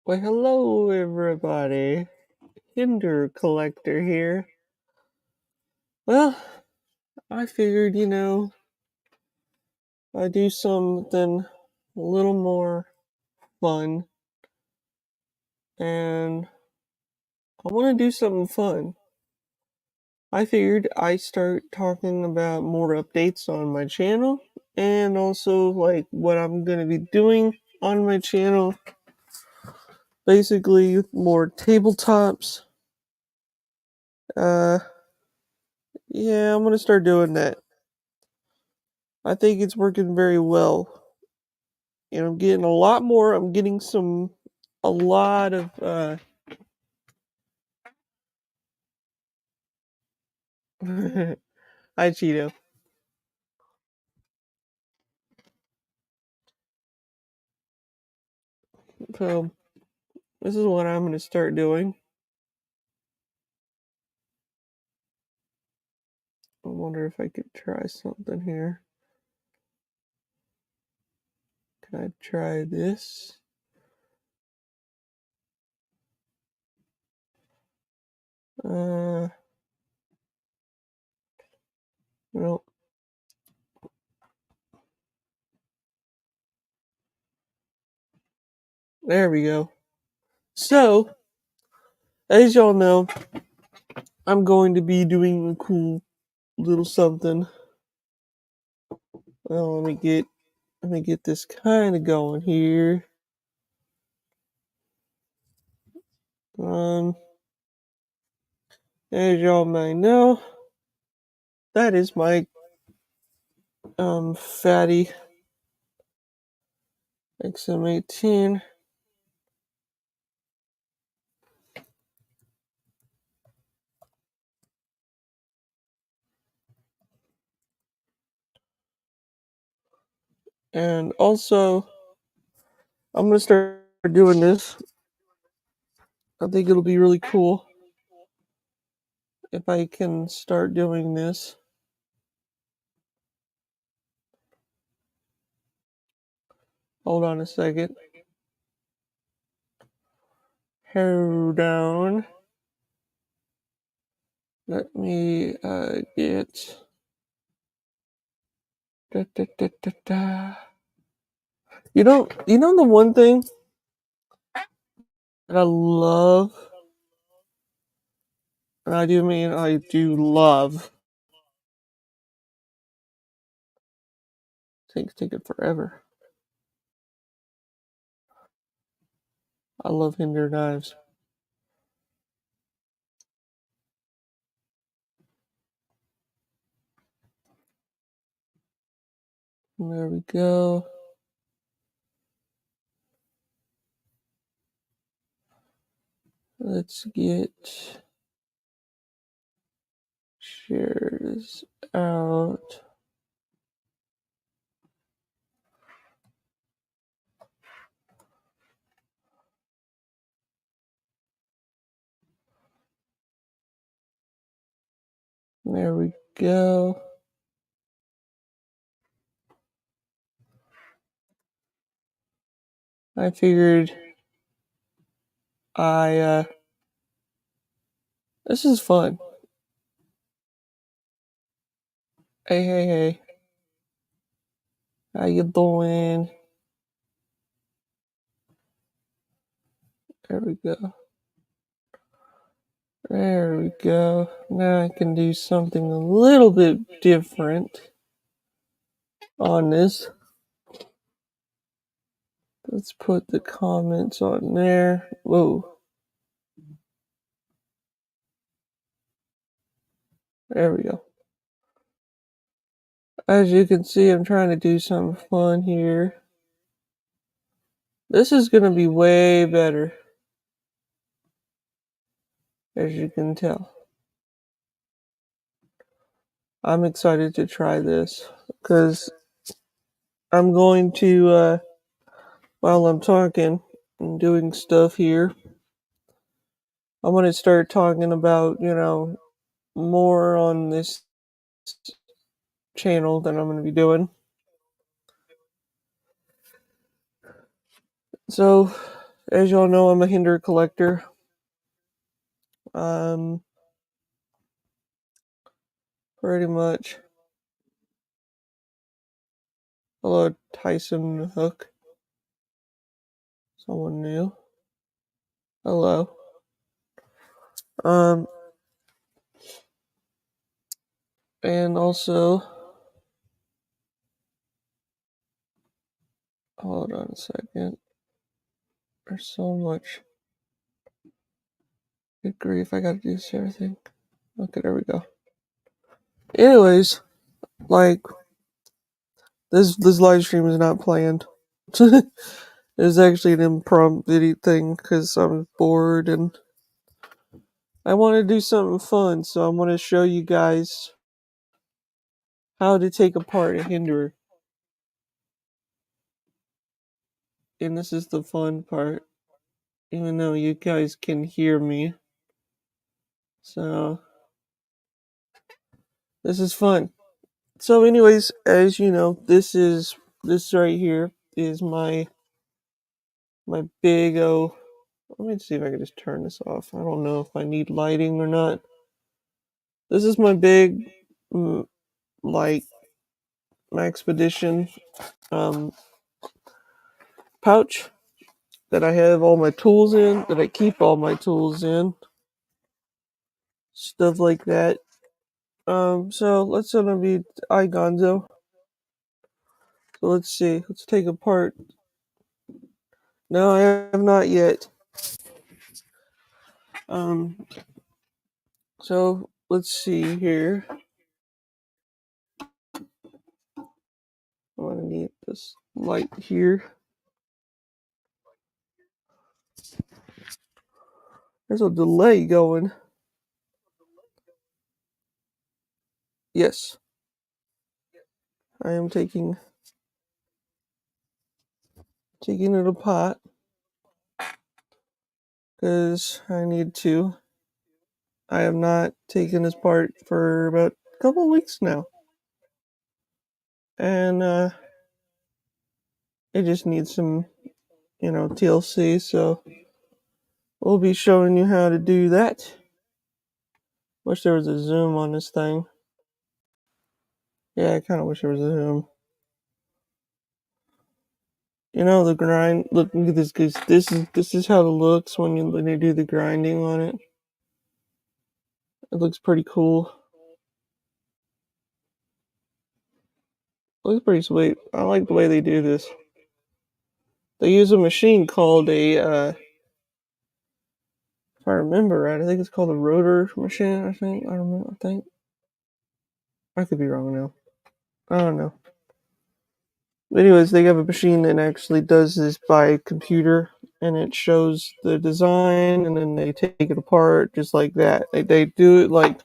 Well, hello everybody. Hinder collector here. Well, I figured, I'd do something a little more fun, and I want to do something fun. I figured I start talking about more updates on my channel, and also like what I'm gonna be doing on my channel. Basically, more tabletops. Uh, yeah, I'm gonna start doing that. I think it's working very well. And I'm getting a lot more. I'm getting a lot of, hi Cheeto. So, this is what I'm going to start doing. I wonder if I could try something here. Can I try this? Uh, no. There we go. So, as y'all know, I'm going to be doing a cool little something. Well, let me get this kind of going here. Um, as y'all may know, that is my fatty XM18. And also, I'm gonna start doing this. I think it'll be really cool if I can start doing this. Hold on a second. Hold down. Let me get. Da, da, da, da, da. You know the one thing that I love, and I do mean I do love. Things taking forever. I love hinder knives. There we go. Let's get shares out. There we go. I figured this is fun. Hey, hey, hey. How you doing? There we go. There we go. Now I can do something a little bit different on this. Let's put the comments on there. Whoa. There we go. As you can see, I'm trying to do something fun here. This is going to be way better, as you can tell. I'm excited to try this because I'm going to, while I'm talking and doing stuff here, I'm going to start talking about, more on this channel that I'm going to be doing. So, As y'all know, I'm a hinder collector. Um, Pretty much. Hello, Tyson Hook. Someone new. Hello. Um, and also, hold on a second. There's so much. Good grief, I gotta do this everything. Okay, there we go. Anyways, like, this live stream is not planned. It was actually an impromptu thing because I'm bored and I want to do something fun. So I'm going to show you guys how to take apart a hinderer. And this is the fun part, even though you guys can hear me. So this is fun. So anyways, as you know, this right here is my big let me see if I can just turn this off. I don't know if I need lighting or not. This is my big like Expedition pouch that I have all my tools in, that I keep all my tools in, stuff like that. So let's gonna be Igonzo. So let's see. Let's take apart. No, I have not yet. So let's see here. I'm gonna need this light here. There's a delay going. Yes, I am taking it apart because I need to. I have not taken this part for about a couple of weeks now. And it just needs some, TLC, so we'll be showing you how to do that. Wish there was a zoom on this thing. Yeah, I kind of wish there was a zoom. The grind. Look at this. This is how it looks when you do the grinding on it. It looks pretty cool. It looks pretty sweet. I like the way they do this. They use a machine called if I remember right, I think it's called a rotor machine. I think. I could be wrong now. I don't know. Anyways, they have a machine that actually does this by computer, and it shows the design, and then they take it apart just like that. They do it like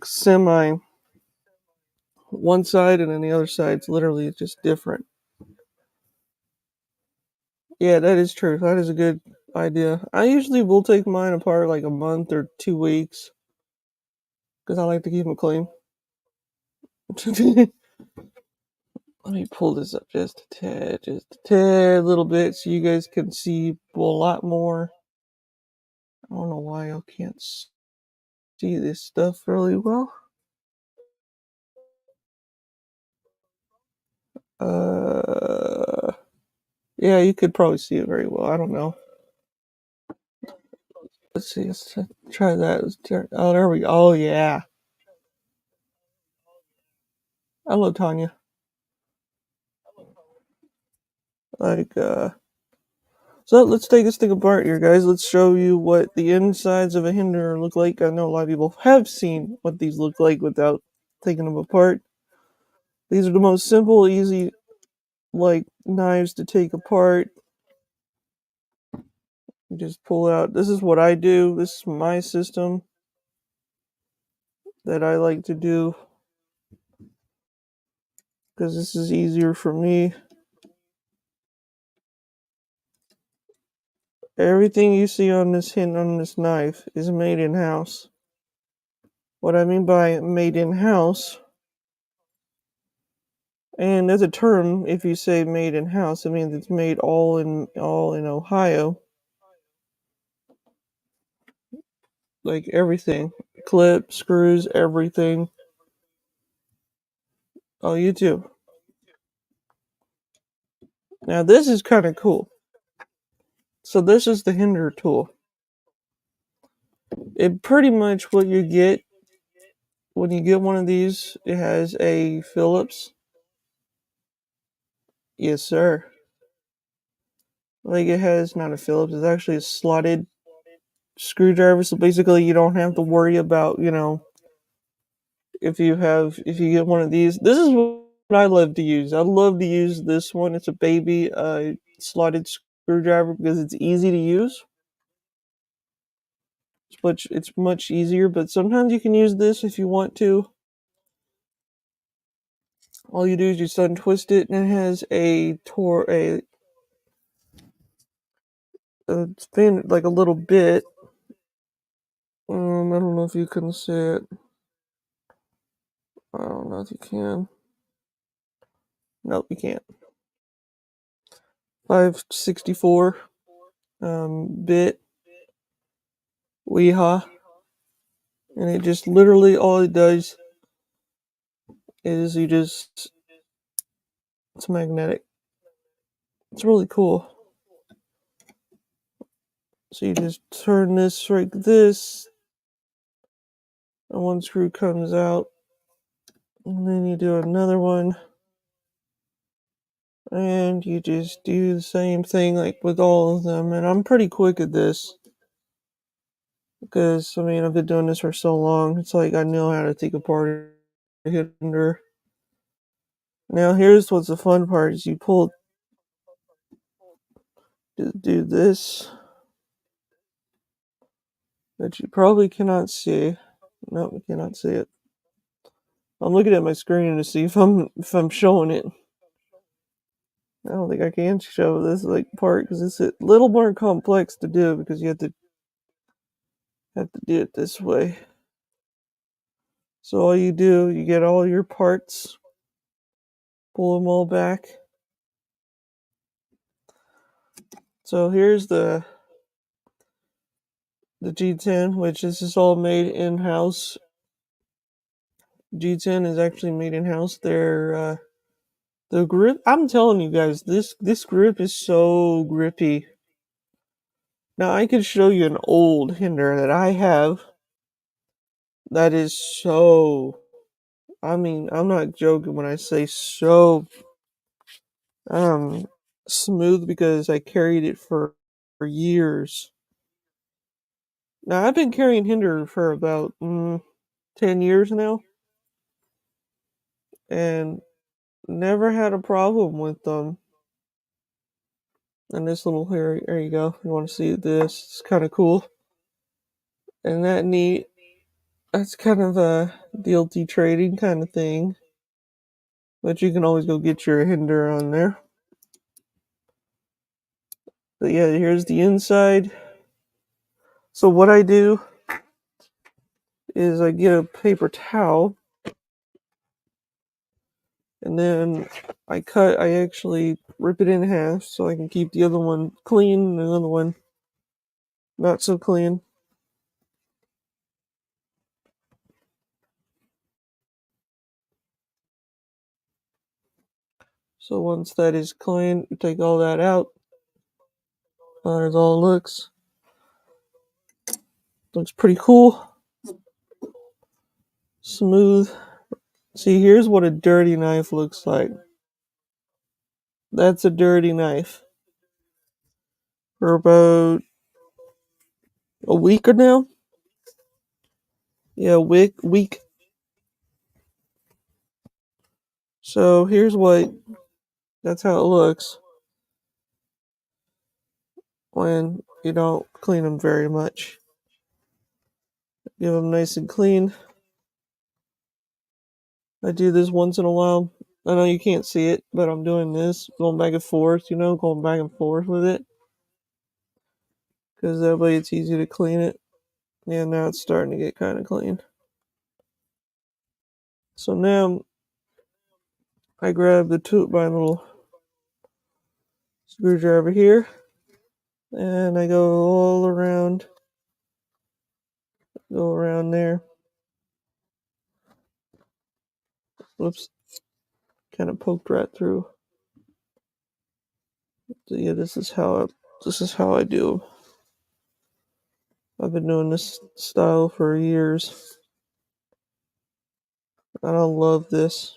semi one side, and then the other side's literally just different. Yeah, that is true. That is a good idea. I usually will take mine apart like a month or 2 weeks because I like to keep them clean. Let me pull this up just a tad, little bit, so you guys can see a lot more. I don't know why I can't see this stuff really well. Yeah, you could probably see it very well. I don't know. Let's see. Let's try that. Oh, there we go. Oh, yeah. Hello, Tanya. So let's take this thing apart here, guys. Let's show you what the insides of a hinderer look like. I know a lot of people have seen what these look like without taking them apart. These are the most simple, easy, knives to take apart. You just pull out. This is what I do. This is my system that I like to do because this is easier for me. Everything you see on this knife is made in house. What I mean by made in house And as a term, if you say made in house, it means it's made all in Ohio. Like everything. Clip, screws, everything. Oh, you too. Now this is kind of cool. So this is the hinder tool. It pretty much what you get when you get one of these, it has a Phillips. Yes, sir. Like it has not a Phillips, it's actually a slotted screwdriver. So basically you don't have to worry about, if you get one of these. This is what I love to use. I love to use this one. It's a baby slotted screwdriver because it's easy to use. It's much easier, but sometimes you can use this if you want to. All you do is just untwist it, and it has a spin like a little bit. I don't know if you can see it. I don't know if you can. Nope, you can't. 564 bit Weehaw, and it just literally all it does is it's magnetic. It's really cool. So you just turn this like this, and one screw comes out, and then you do another one, and you just do the same thing like with all of them. And I'm pretty quick at this because I've been doing this for so long. It's like I know how to take apart a hinder. Now here's what's the fun part: is you do this that you probably cannot see. No, we cannot see it. I'm looking at my screen to see if I'm showing it. I don't think I can show this part because it's a little more complex to do because you have to do it this way. So all you do, you get all your parts, pull them all back. So here's the G10, which this is all made in house. G10 is actually made in house. The grip. I'm telling you guys, this grip is so grippy. Now I could show you an old hinder that I have that is so. I'm not joking when I say so smooth because I carried it for years. Now I've been carrying hinder for about 10 years now, and never had a problem with them. And this little here, there you go. You want to see this? It's kind of cool. And that neat. That's kind of a DLT trading kind of thing. But you can always go get your hinder on there. But yeah, here's the inside. So what I do is I get a paper towel, and then I actually rip it in half so I can keep the other one clean and the other one not so clean. So once that is clean, you take all that out. That is all it looks. Looks pretty cool. Smooth. See, here's what a dirty knife looks like. That's a dirty knife. For about a week or now. Yeah, week. So that's how it looks when you don't clean them very much. Give them nice and clean. I do this once in a while. I know you can't see it, but I'm doing this, going back and forth, going back and forth with it. Because that way it's easy to clean it. Yeah, now it's starting to get kind of clean. So now I grab my little screwdriver here, and I go around there. Whoops, kind of poked right through. So yeah, this is how I do. I've been doing this style for years. And I love this.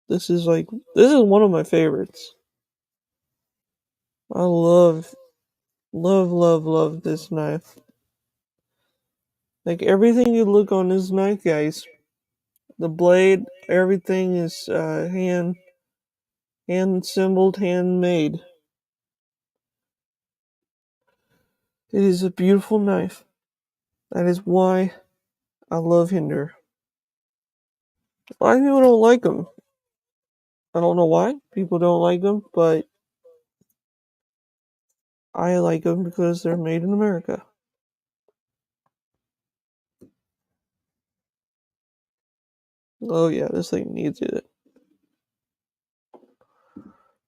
This is one of my favorites. I love this knife. Like everything you look on this knife, guys, the blade, everything is hand assembled, handmade. It is a beautiful knife. That is why I love Hinder. A lot of people don't like them. I don't know why people don't like them, but I like them because they're made in America. Oh yeah, this thing needs it.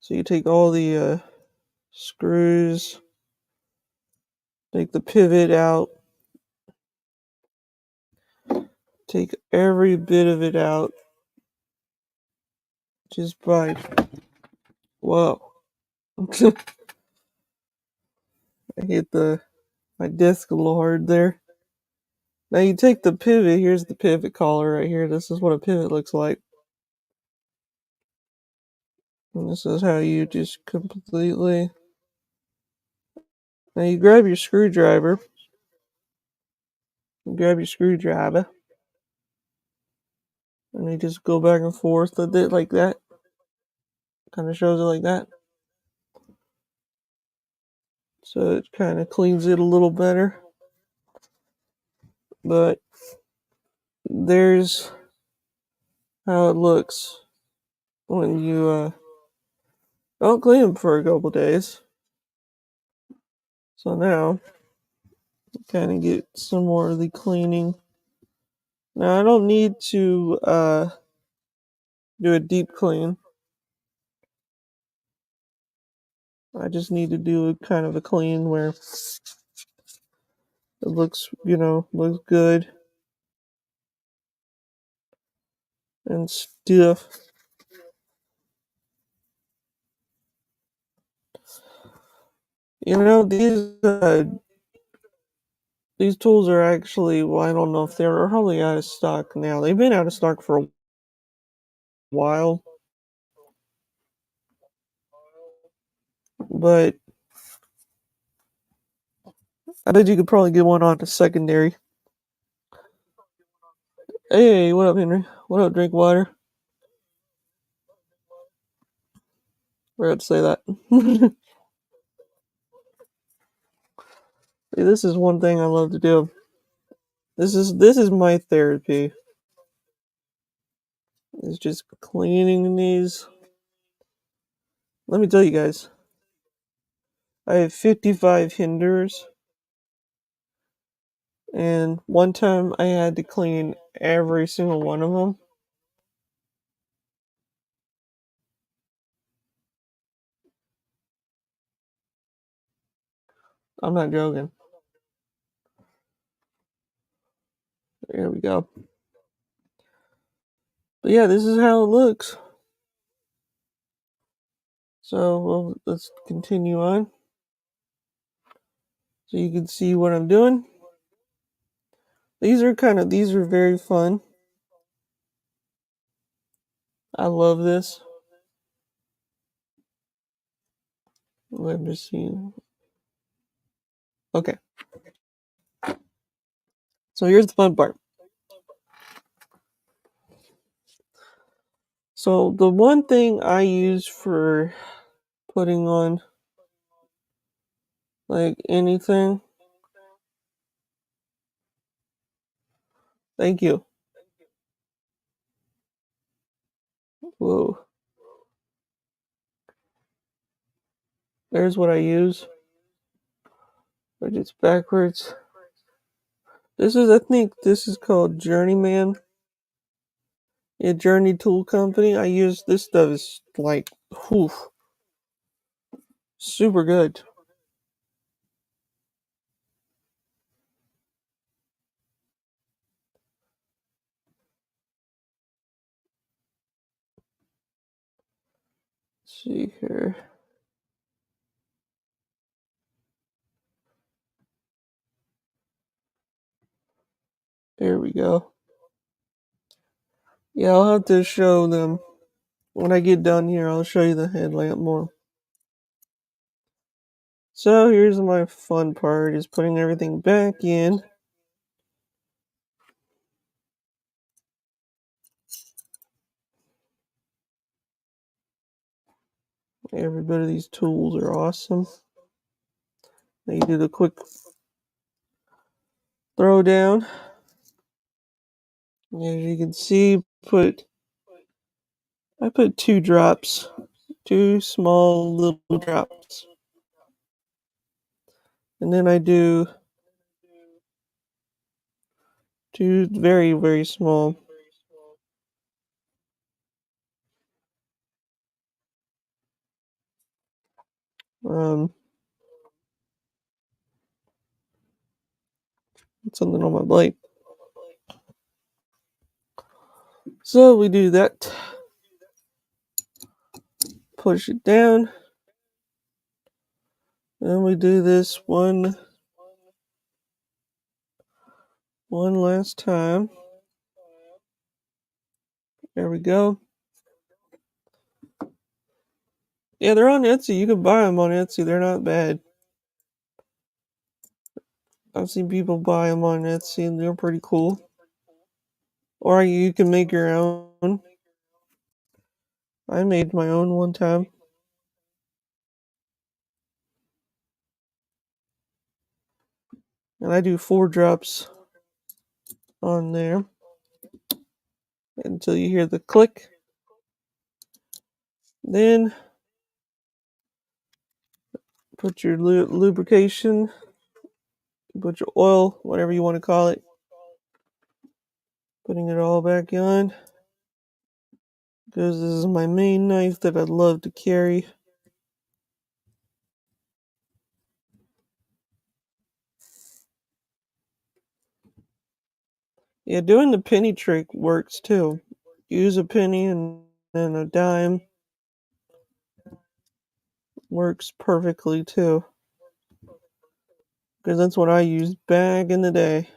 So you take all the screws, take the pivot out, take every bit of it out just by, whoa. I hit my desk a little hard there. Now you take the pivot, here's the pivot collar right here. This is what a pivot looks like. And this is how you just completely, now you grab your screwdriver, and you just go back and forth with it like that. Kind of shows it like that. So it kind of cleans it a little better. But there's how it looks when you don't clean them for a couple days. So now, kind of get some more of the cleaning. Now I don't need to do a deep clean. I just need to do a kind of a clean where it looks good and stiff. These tools are actually, well, I don't know if they're probably out of stock now. They've been out of stock for a while, but I bet you could probably get one on the secondary. Hey, what up, Henry? What up, drink water? Forgot to say that. See, this is one thing I love to do. This is my therapy. It's just cleaning these. Let me tell you guys, I have 55 hinderers, and one time I had to clean every single one of them. I'm not joking. There we go. But yeah, this is how it looks. So, well, let's continue on. So you can see what I'm doing. These are very fun. I love this. Let me see. Okay. So here's the fun part. So the one thing I use for putting on like anything. Thank you. Whoa. There's what I use. But it's backwards. I think this is called Journeyman. Yeah, Journey Tool Company. I use this stuff is like, whew, super good. Let's see here. There we go. Yeah, I'll have to show them. When I get done here, I'll show you the headlamp more. So here's my fun part, is putting everything back in. Every bit of these tools are awesome. Now you do the quick throw down. As you can see, I put 2 drops, 2 small little drops. And then I do 2 very, very small. Something on my blade. So we do that. Push it down. And we do this one last time. There we go. Yeah, they're on Etsy. You can buy them on Etsy. They're not bad. I've seen people buy them on Etsy and they're pretty cool. Or you can make your own. I made my own one time. And I do 4 drops on there until you hear the click. Then put your lubrication, put your oil, whatever you want to call it. Putting it all back on. Because this is my main knife that I love to carry. Yeah, doing the penny trick works too. Use a penny and then a dime. Works perfectly too. Because that's what I used back in the day.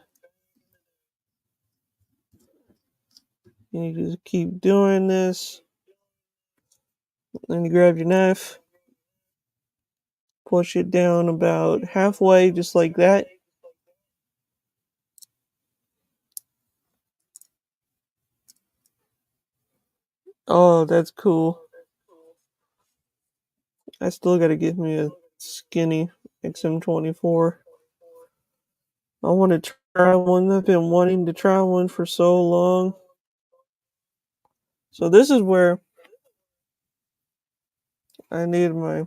You just keep doing this. Then you grab your knife. Push it down about halfway, just like that. Oh, that's cool. I still gotta get me a skinny XM24. I want to try one. I've been wanting to try one for so long. So this is where I need my...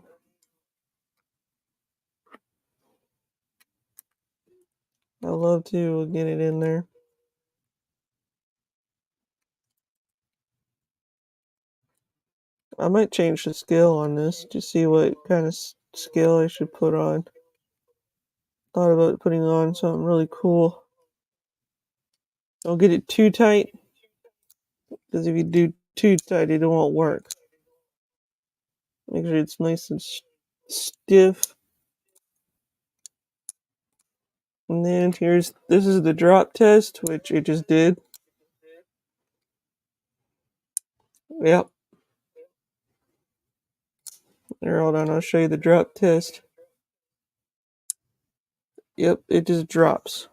I love to get it in there. I might change the scale on this to see what kind of scale I should put on. Thought about putting on something really cool. Don't get it too tight, because if you do too tight, it won't work. Make sure it's nice and stiff. And then this is the drop test, which it just did. Yep. Here, hold on, I'll show you the drop test. Yep, it just drops.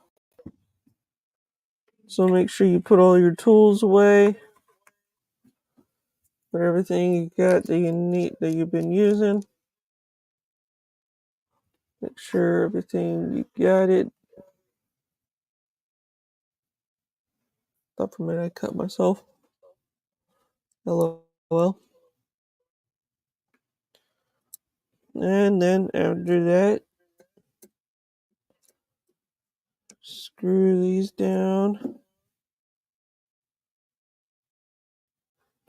So make sure you put all your tools away. Put everything you got that you need, that you've been using. Make sure everything you got it. Thought for a minute I cut myself. LOL. And then after that, screw these down.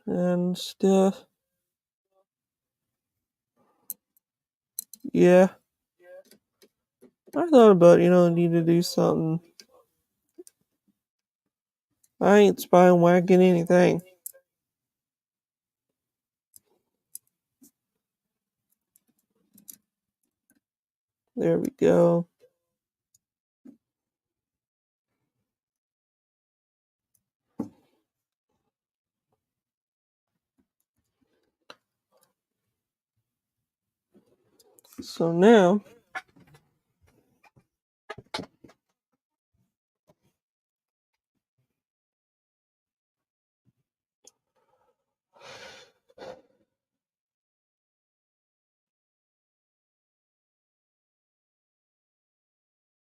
and stuff. Yeah, I thought about, need to do something. I ain't spine whacking anything. There we go. So now,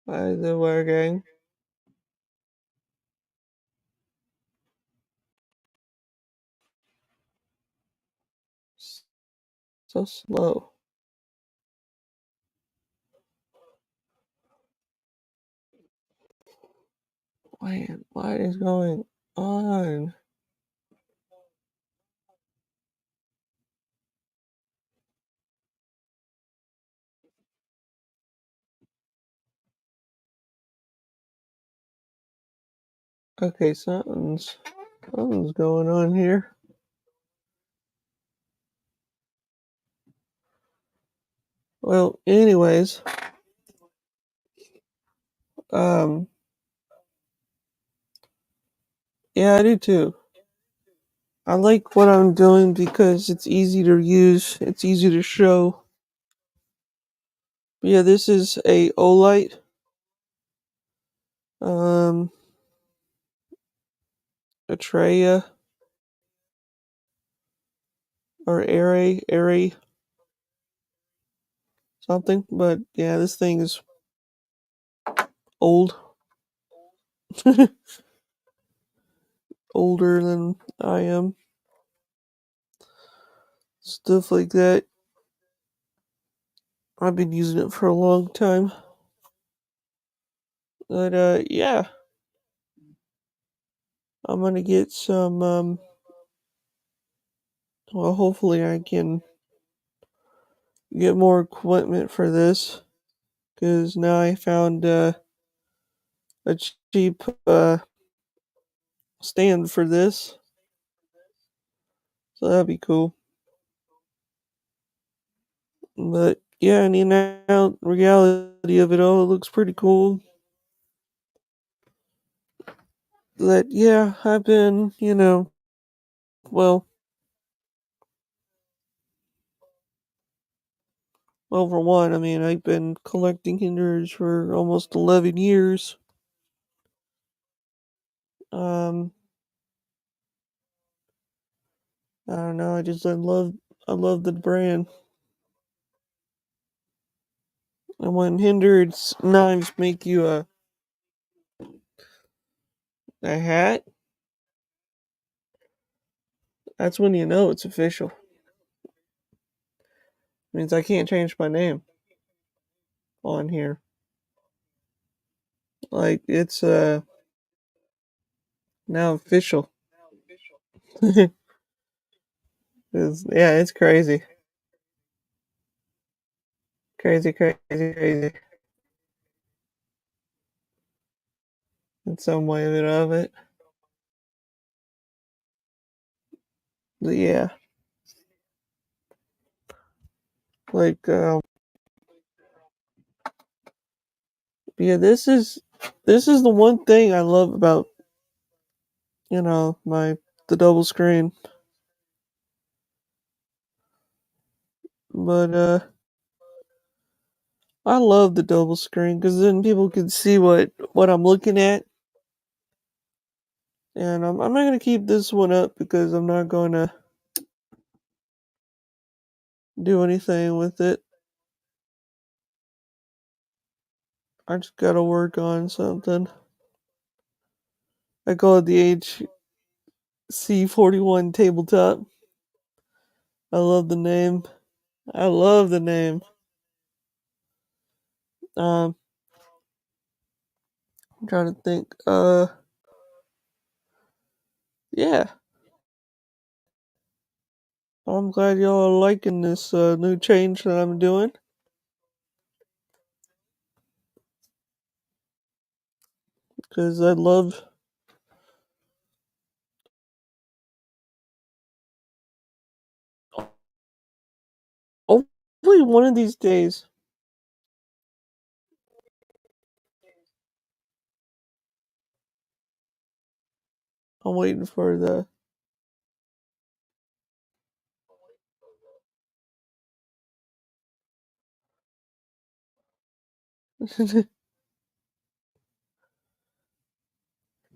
by the working. So slow. Man, what is going on? Okay, something's going on here. Well, anyways, um, yeah, I do too. I like what I'm doing because it's easy to use, it's easy to show. Yeah, this is a Olight. Um, Atreya or Airy something. But yeah, this thing is old, older than I am. Stuff like that. I've been using it for a long time. But yeah, I'm gonna get some. Well, hopefully I can get more equipment for this because now I found a cheap stand for this, so that'd be cool. But yeah, and now reality of it all, it looks pretty cool. That yeah, I've been, well, for one, I mean, I've been collecting hinderers for almost 11 years. Um, I don't know, I love the brand. And when hindered knives make you a hat, that's when you know it's official. Means I can't change my name on here. Like it's now official. Yeah, it's crazy. Crazy, crazy, crazy. In some way of it. But yeah. Like yeah, this is the one thing I love about, the double screen. But I love the double screen because then people can see what I'm looking at. And I'm not gonna keep this one up because I'm not gonna do anything with it. I just gotta work on something. I call it the HC41 tabletop. I love the name. I love the name. Um, I'm trying to think. Yeah. I'm glad y'all are liking this new change that I'm doing. Because I love. Hopefully, one of these days. I'm waiting for the.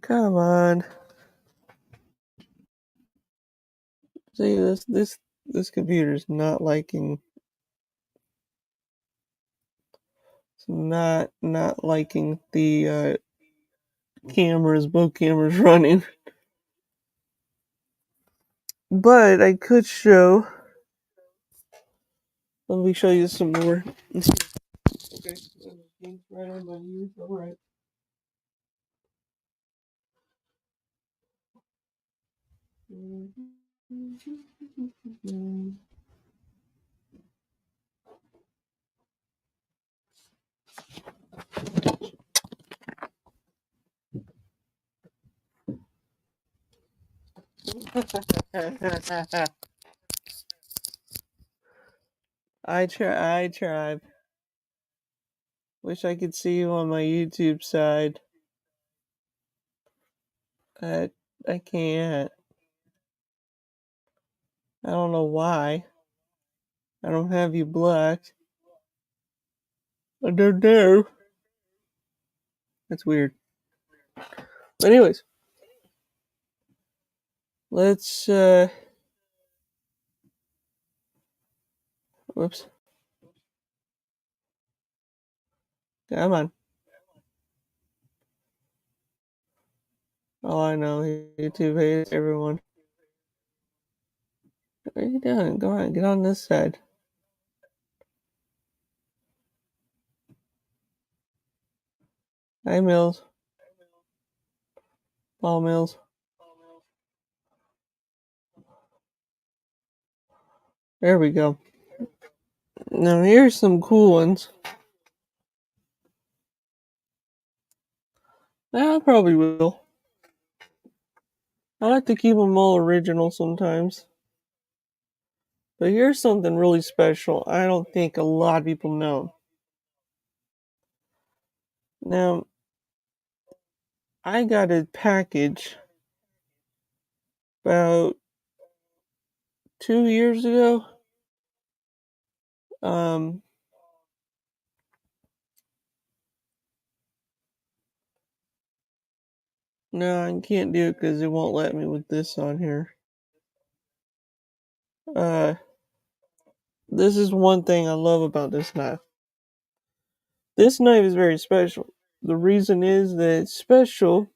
Come on. See, this computer's not liking. It's not liking the both cameras running. But I could show. Let me show you some more. Okay, right on my ears. All right. I tried. Wish I could see you on my YouTube side. I I can't. I don't know why. I don't have you blocked. I don't know. That's weird. But anyways, let's whoops. Come on. Oh, I know. YouTube hates everyone. What are you doing? Go on, get on this side. Hi, Mills. Paul Mills. There we go. Now here's some cool ones. I probably will. I like to keep them all original sometimes. But here's something really special. I don't think a lot of people know. Now, I got a package about 2 years ago. Um, no, I can't do it because it won't let me with this on here. Uh, this is one thing I love about this knife. This knife is very special. The reason is that it's special.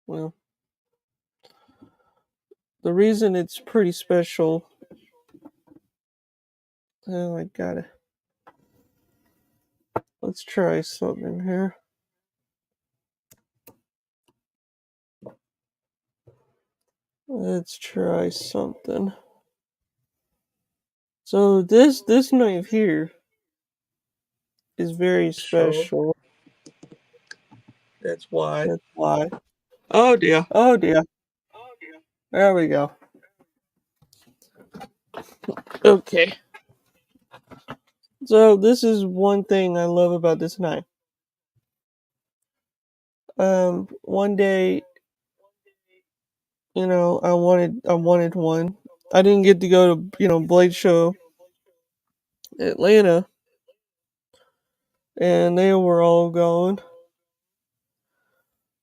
Well, the reason it's pretty special. Oh, I gotta. Let's try something here. Let's try something. So this knife here is very special. That's why. That's why. Oh dear. Oh dear. There we go. Okay. So this is one thing I love about this knife. One day, I wanted one. I didn't get to go to Blade Show Atlanta, and they were all going.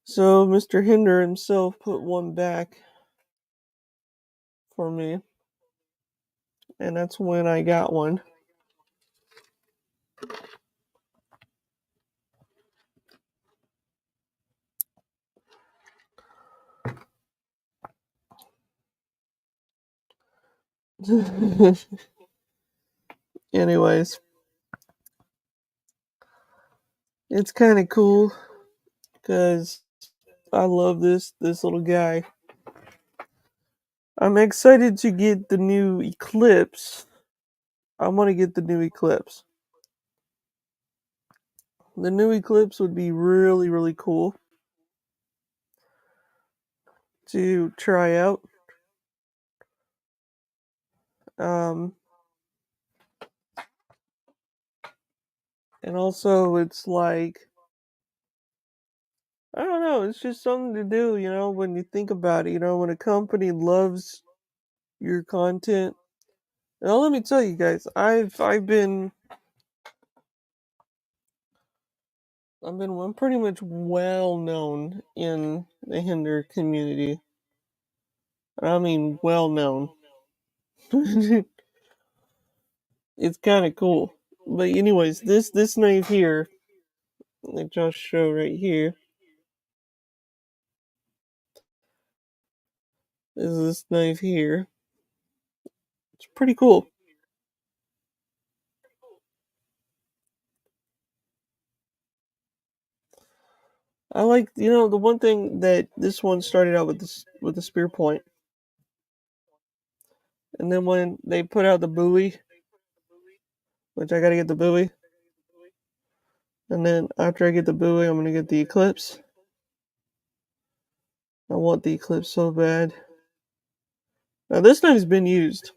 So Mr. Hinder himself put one back for me, and that's when I got one. Anyways, it's kind of cool because I love this little guy. I'm excited to get the new Eclipse. I want to get the new Eclipse. The new Eclipse would be really, really cool to try out. Um, and also, it's like, I don't know, it's just something to do, when you think about it, when a company loves your content. Now, let me tell you guys, I'm pretty much well known in the Hinder community. I mean, well known. It's kind of cool. But anyways, this knife here, I just show right here, is this knife here. It's pretty cool. I like, the one thing that this one started out with this with the spear point, and then when they put out the buoy, which I gotta get the buoy, and then after I get the buoy, I'm gonna get the Eclipse. I want the Eclipse so bad. Now this knife's been used.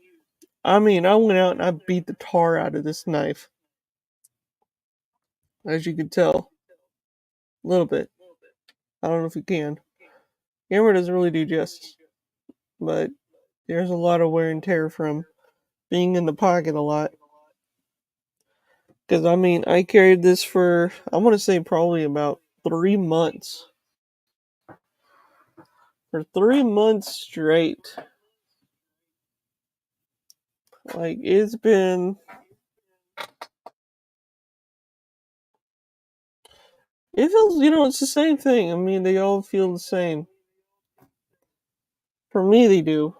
I mean, I went out and I beat the tar out of this knife, as you can tell, a little bit. I don't know if you can. Camera doesn't really do justice, but there's a lot of wear and tear from being in the pocket a lot. Because, I mean, I carried this for, I want to say probably about 3 months. For 3 months straight. Like, it's been. It feels, it's the same thing. I mean, they all feel the same. For me, they do.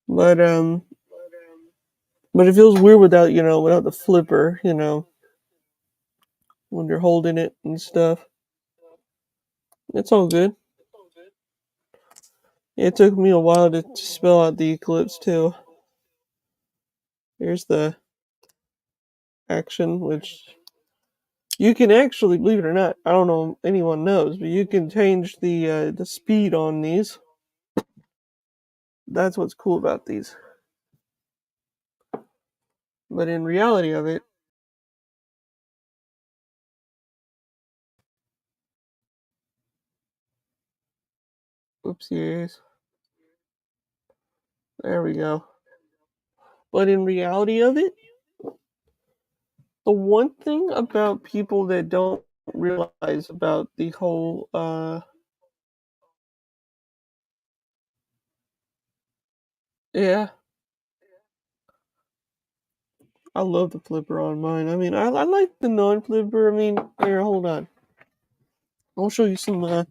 But, but it feels weird without, without the flipper, when you're holding it and stuff. It's all good. It took me a while to spell out the Eclipse, too. Here's the action, which you can actually, believe it or not, I don't know if anyone knows, but you can change the speed on these. That's what's cool about these. But in reality of it, oopsies. There we go. But in reality of it, the one thing about people that don't realize about the whole yeah, I love the flipper on mine. I mean, I like the non-flipper. I mean, here, hold on. I'll show you some more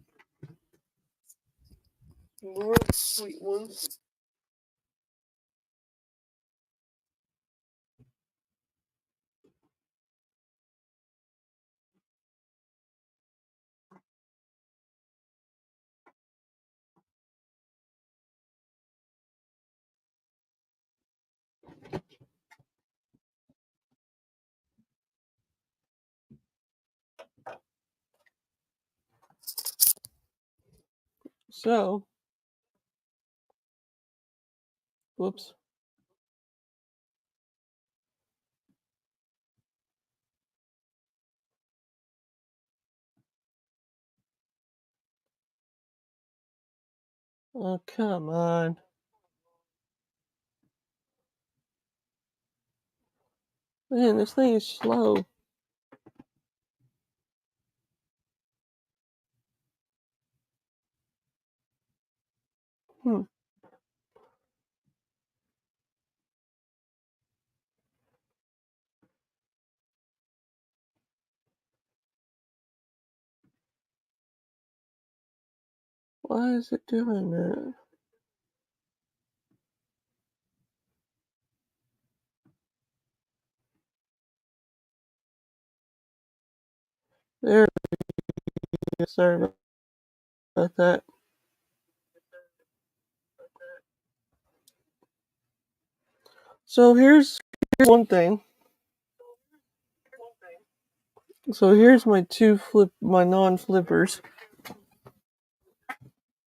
sweet ones. So, whoops. Oh, come on. Man, this thing is slow. Hmm. Why is it doing that? There we go. Sorry about about that. So here's one thing. So here's my my non-flippers.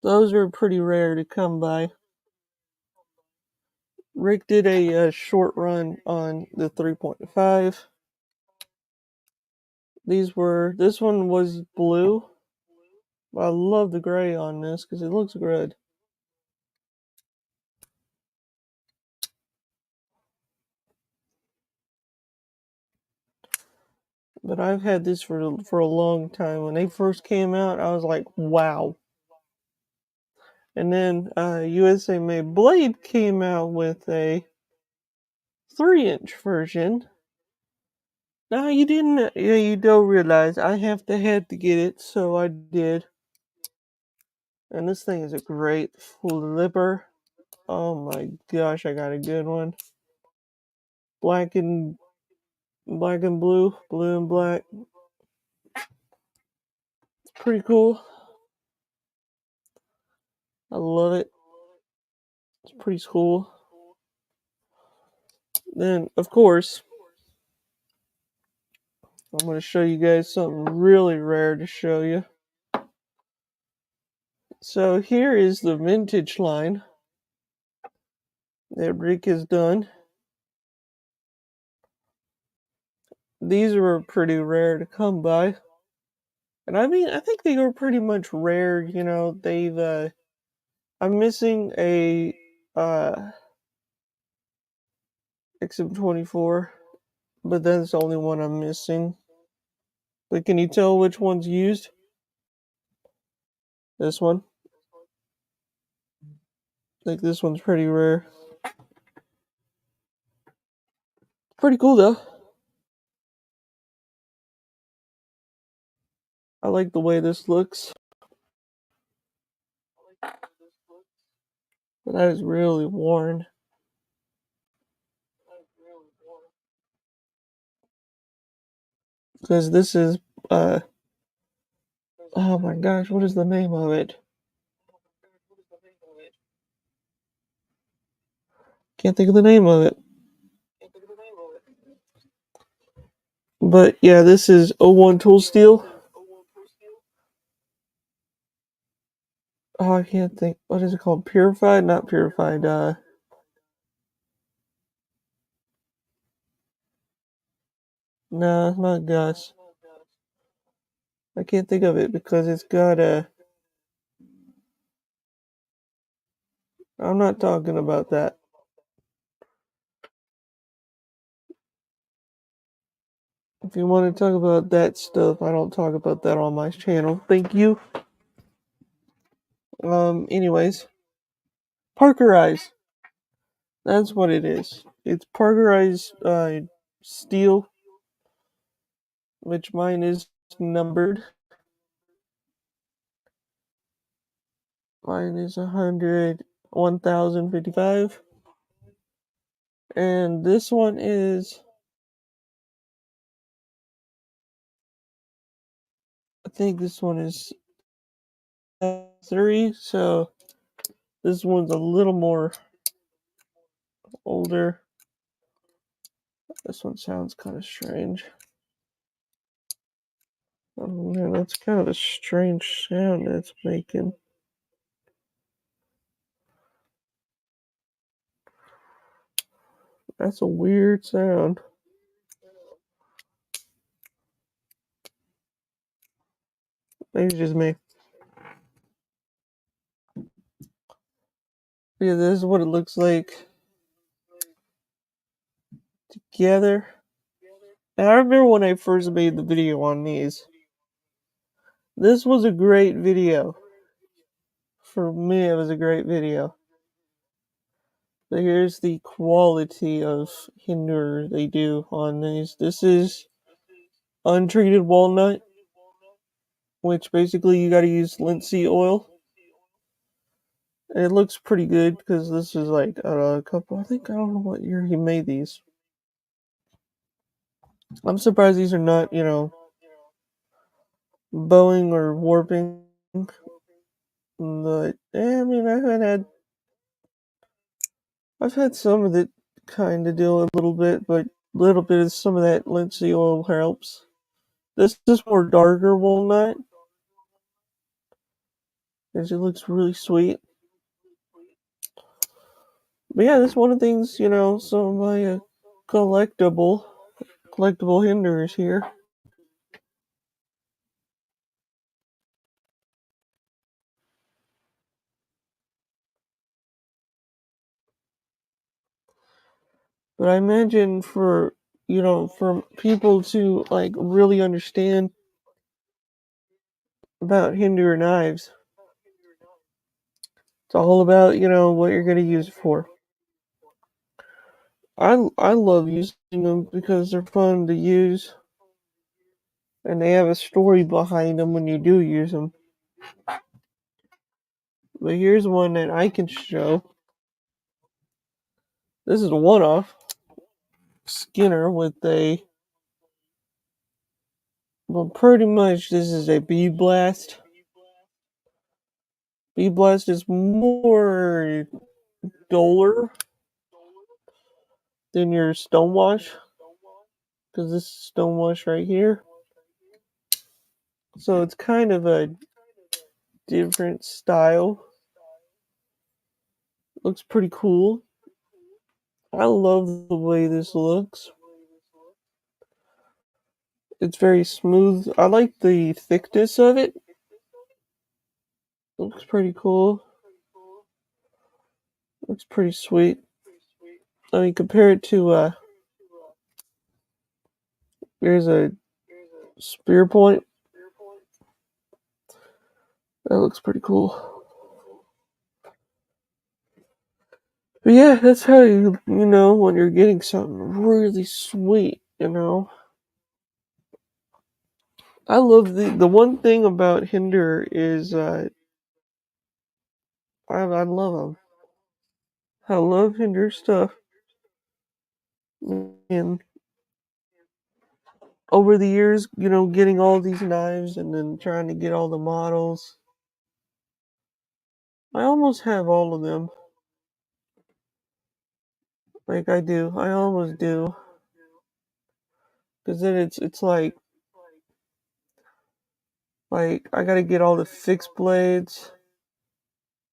Those are pretty rare to come by. Rick did a short run on the 3.5. This one was blue. I love the gray on this because it looks good. But I've had this for a long time. When they first came out, I was like, wow. And then USA Made Blade came out with a 3-inch version. Now you don't realize I had to get it, so I did. And this thing is a great flipper. Oh my gosh, I got a good one. Black and blue, blue and black. It's pretty cool. I love it. It's pretty cool. Then, of course, I'm going to show you guys something really rare to show you. So here is the vintage line that Rick has done. These were pretty rare to come by. And I mean, I think they were pretty much rare, you know, I'm missing a, XM24, but that's the only one I'm missing. But can you tell which one's used? This one. I think this one's pretty rare. Pretty cool though. I like the way this looks. But that is really worn. Because this is, oh my gosh, what is the name of it? Can't think of the name of it. But yeah, this is O1 Tool Steel. Oh, I can't think. What is it called? Purified? Not purified. No, not Gus. I can't think of it because it's got a. I'm not talking about that. If you want to talk about that stuff, I don't talk about that on my channel. Thank you. Anyways, Parkerized. That's what it is. It's Parkerized steel, which mine is numbered. Mine is 1055. And this one is, I think this one is 3, so this one's a little more older. This one sounds kind of strange. Oh man, that's kind of a strange sound it's making. That's a weird sound. Maybe it's just me. Yeah, this is what it looks like together. Now, I remember when I first made the video on these. This was a great video. For me, it was a great video. So here's the quality of hinder they do on these. This is untreated walnut, which basically you gotta use linseed oil. And it looks pretty good because this is like a couple, I don't know what year he made these. I'm surprised these are not, bowing or warping. But I mean, I've had some of it kind of do a little bit, but a little bit of some of that linseed oil helps. This is more darker walnut, as it looks really sweet. But yeah, that's one of the things, some of my collectible hinderers here. But I imagine for people to like really understand about hinder knives, it's all about, what you're going to use it for. I love using them because they're fun to use and they have a story behind them when you do use them. But here's one that I can show. This is a one-off Skinner with well, pretty much this is a bead blast. Bead blast is more duller than your stonewash, because this is stonewash right here. So it's kind of a different style. Looks pretty cool. I love the way this looks. It's very smooth. I like the thickness of it. Looks pretty cool. Looks pretty sweet. I mean, compare it to here's a spear point. That looks pretty cool. But yeah, that's how you know when you're getting something really sweet. I love the one thing about Hinder is I love them. I love Hinder stuff. And over the years, getting all these knives and then trying to get all the models. I almost have all of them. Like I do. I almost do. Because then it's like I gotta get all the fixed blades.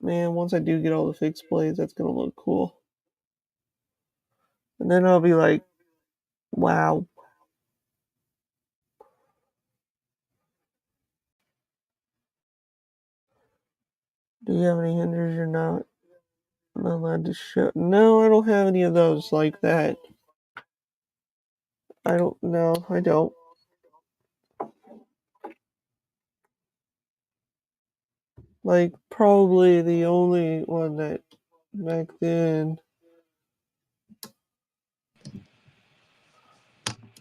Man, once I do get all the fixed blades, that's gonna look cool. And then I'll be like, wow. Do you have any hinders you're not allowed to show? No, I don't have any of those like that. I don't know. I don't. Like, probably the only one that back then.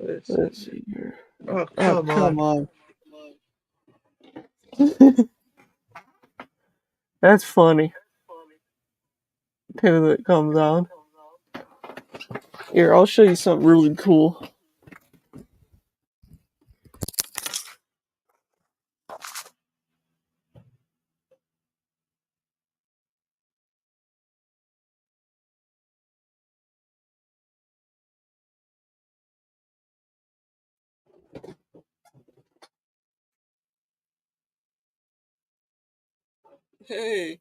Let's see here. Oh, Oh, come come on. on. That's funny. Till it comes on. Here, I'll show you something really cool. Hey,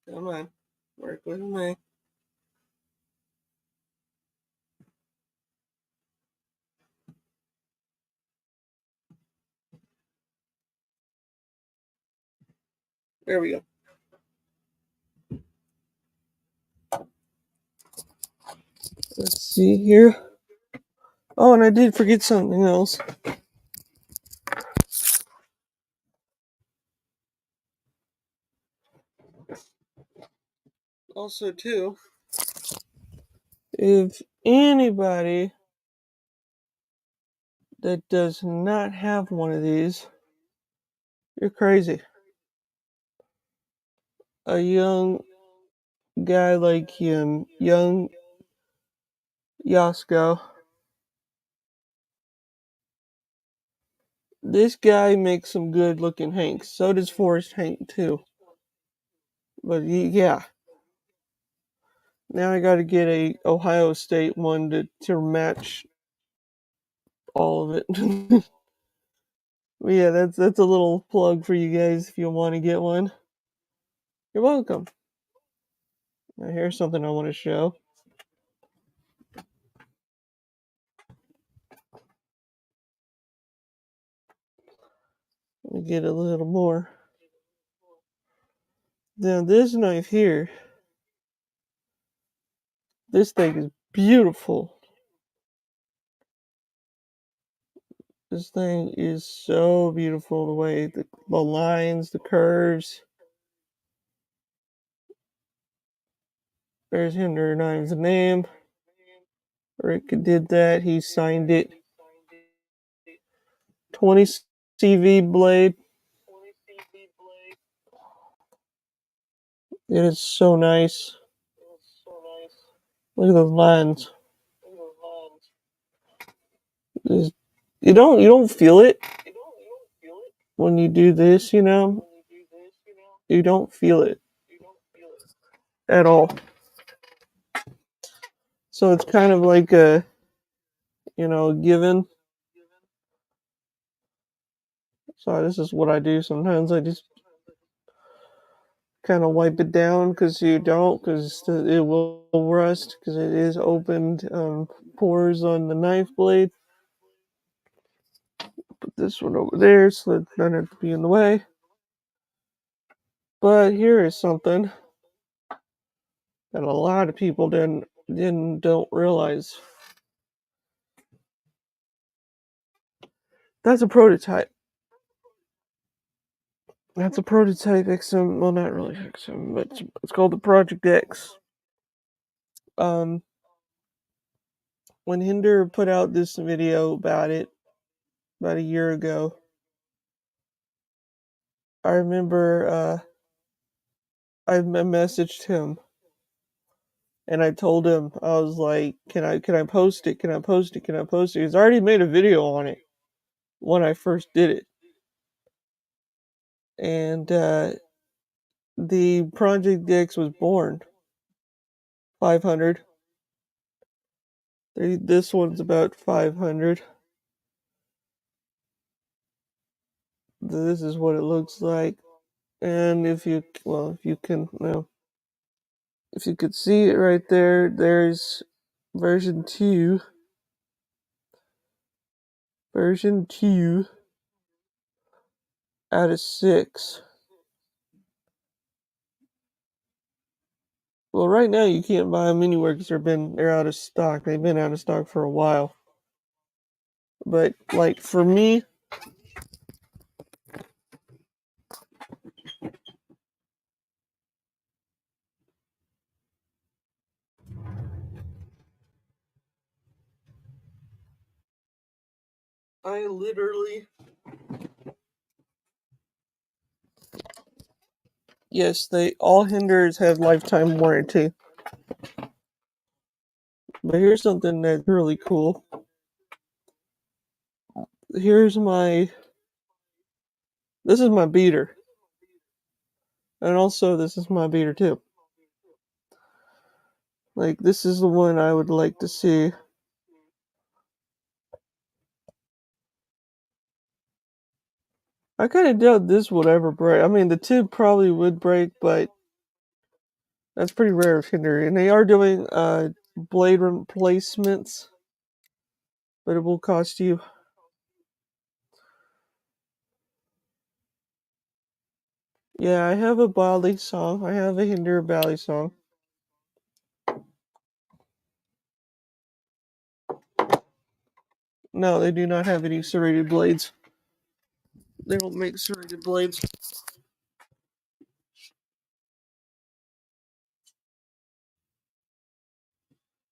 come on. Work with me. There we go. Let's see here. Oh, and I did forget something else. Also, too, if anybody that does not have one of these, you're crazy. A young guy like him, young Yasko, This guy makes some good looking hanks. So does Forrest Hank too. But yeah, now I got to get a Ohio State one to match all of it. But yeah, that's a little plug for you guys if you want to get one. You're welcome. Now here's something I want to show. Let me get a little more. Now this knife here, this thing is beautiful. This thing is so beautiful, the way the lines, the curves. There's Hinder Knives' name. Rick did that. He signed it. 20 CV blade. It is so nice. Look at those lines. You don't feel it when you do this, You don't feel it at all. So it's kind of like a, given. So this is what I do sometimes. I just kind of wipe it down because it will rust because it is opened pores on the knife blade. Put this one over there so it doesn't have to be in the way. But here is something that a lot of people don't realize. That's a prototype. That's a prototype XM. Well, not really XM, but it's called the Project X. When Hinder put out this video about it about a year ago, I remember I messaged him and I told him, I was like, can I post it? Can I post it? Can I post it? He's already made a video on it when I first did it, and the Project X was born. 500. This one's about 500. This is what it looks like. And if you could see it right there, there's version 2. Version 2 out of 6. Well, right now you can't buy them anywhere because they're out of stock. They've been out of stock for a while. But like for me, I literally, yes, they all hinderers have lifetime warranty. But here's something that's really cool. This is my beater. And also this is my beater too. Like this is the one I would like to see. I kind of doubt this would ever break. I mean, the tip probably would break, but that's pretty rare of Hinder. And they are doing blade replacements, but it will cost you. Yeah, I have a Bali song. I have a Hinder Bali song. No, they do not have any serrated blades. They don't make serrated blades.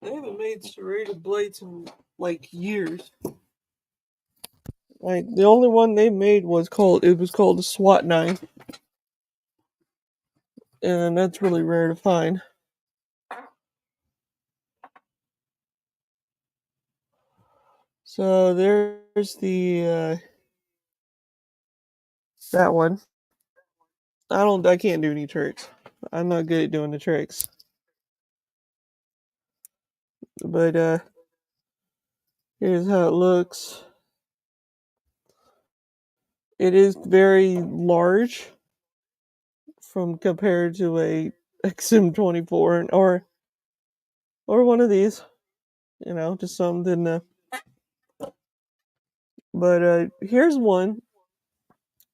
They haven't made serrated blades in like years. Like the only one they made was called the SWAT 9, and that's really rare to find. So there's the That one. I can't do any tricks. I'm not good at doing the tricks. But here's how it looks. It is very large from compared to a XM24 or one of these, just something. But here's one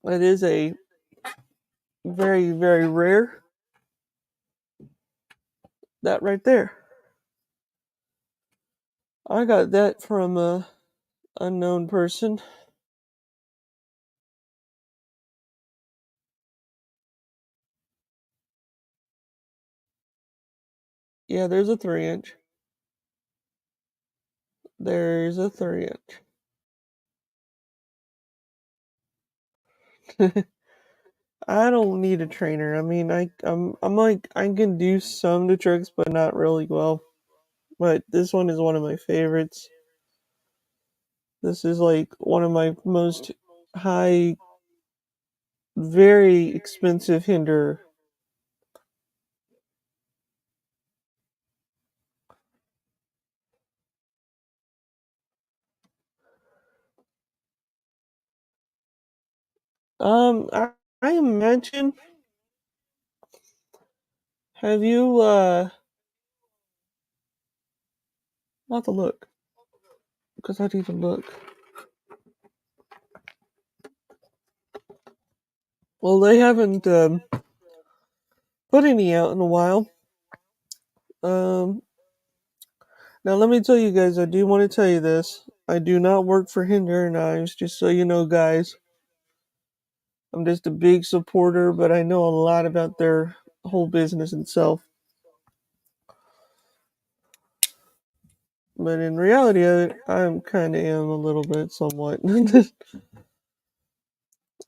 that is a very very rare. That right there. I got that from a unknown person. Yeah, there's a 3 inch. There's a 3 inch. I don't need a trainer. I mean, I'm like I can do some of the tricks, but not really well. But this one is one of my favorites. This is like one of my most high, very expensive hinder. I imagine. Have you I'll have to look because I need to look. Well, they haven't put any out in a while. Um, Now let me tell you guys, I do want to tell you this. I do not work for Hinder Knives, just so you know, guys. I'm just a big supporter, but I know a lot about their whole business itself. But in reality, I'm kind of am a little bit, somewhat.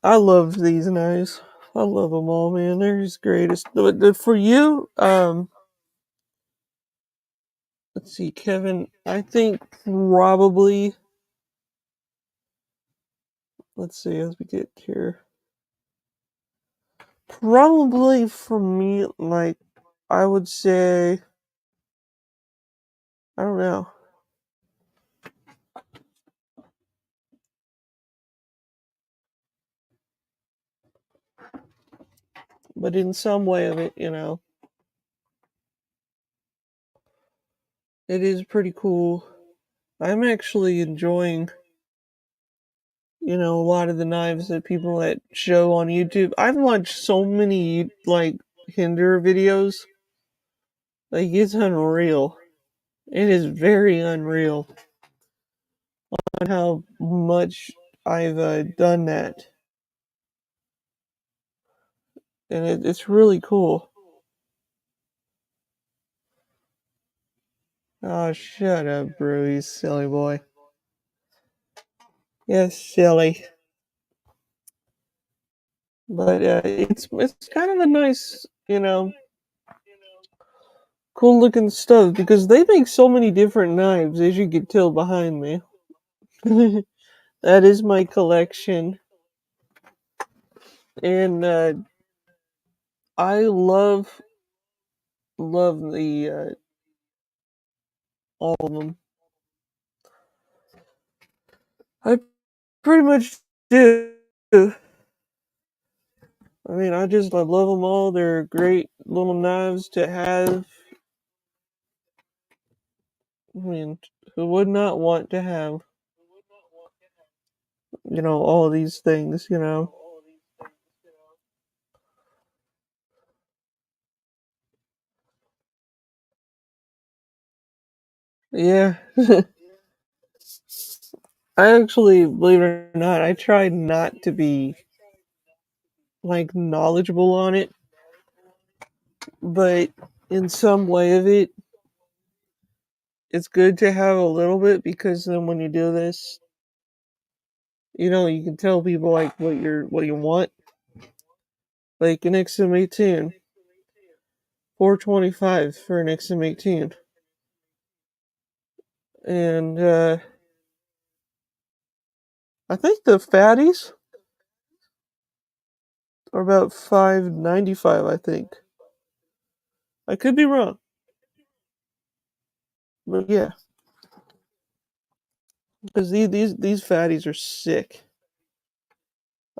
I love these knives. I love them all, man. They're just greatest. But for you, let's see, Kevin. I think probably. Let's see as we get here. Probably for me, like I would say, I don't know. But in some way of it, it is pretty cool. I'm actually enjoying, a lot of the knives that people that show on YouTube. I've watched so many like hinder videos. Like it's unreal. It is very unreal on how much I've done that, and it's really cool. Oh, shut up, bro, you silly boy. Yes, silly. But it's kind of a nice, cool looking stuff because they make so many different knives, as you can tell behind me. That is my collection, and I love the all of them. I pretty much do. I mean, I love them all. They're great little knives to have. I mean, who would not want to have, all these things. Yeah. I actually, believe it or not, I tried not to be like knowledgeable on it, but in some way of it, it's good to have a little bit because then when you do this, you can tell people like what you want. Like an XM18, 425 for an XM18, and I think the fatties or about $5.95, I think. I could be wrong, but yeah, because these fatties are sick.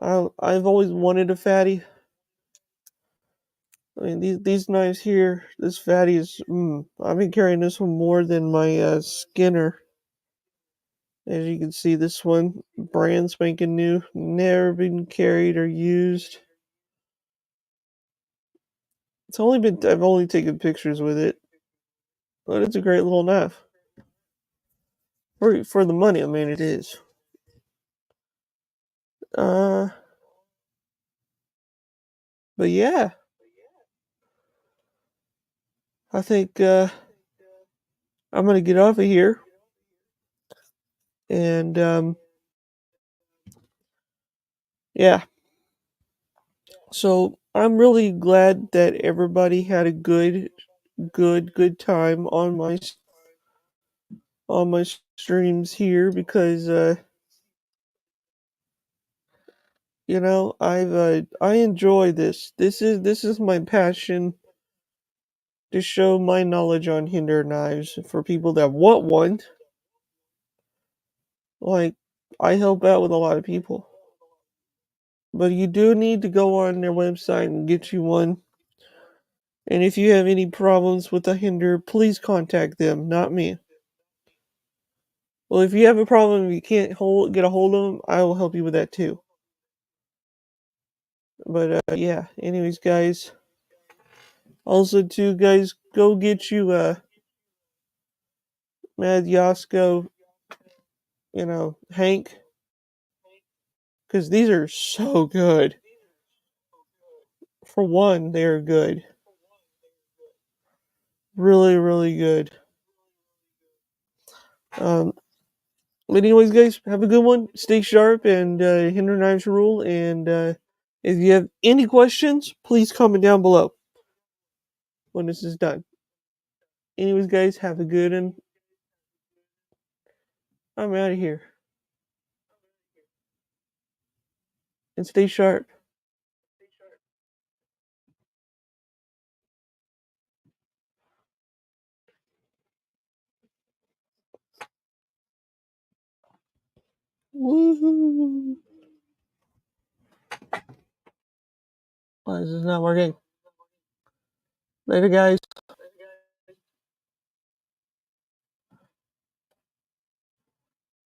I've always wanted a fatty. I mean, these knives here, this fatty is. I've been carrying this one more than my Skinner. As you can see, this one brand spanking new, never been carried or used. I've only taken pictures with it, but it's a great little knife for the money. I mean, it is. Uh, but yeah, I think I'm gonna get off of here, and yeah. So I'm really glad that everybody had a good time on my streams here because I enjoy this. This is my passion to show my knowledge on hinder knives for people that want one. Like, I help out with a lot of people. But you do need to go on their website and get you one. And if you have any problems with the hinder, please contact them, not me. Well, if you have a problem and you can't get a hold of them, I will help you with that too. But yeah, anyways, guys. Also, too, guys, go get you Mad Yasko, Hank, because these are so good. For one, they are good. Really, really good. Um, but anyways, guys, have a good one. Stay sharp and hinder knives rule. And if you have any questions, please comment down below when this is done. Anyways, guys, have a good one. I'm out of here. And stay sharp. Woohoo! Why is this not working? Later, guys.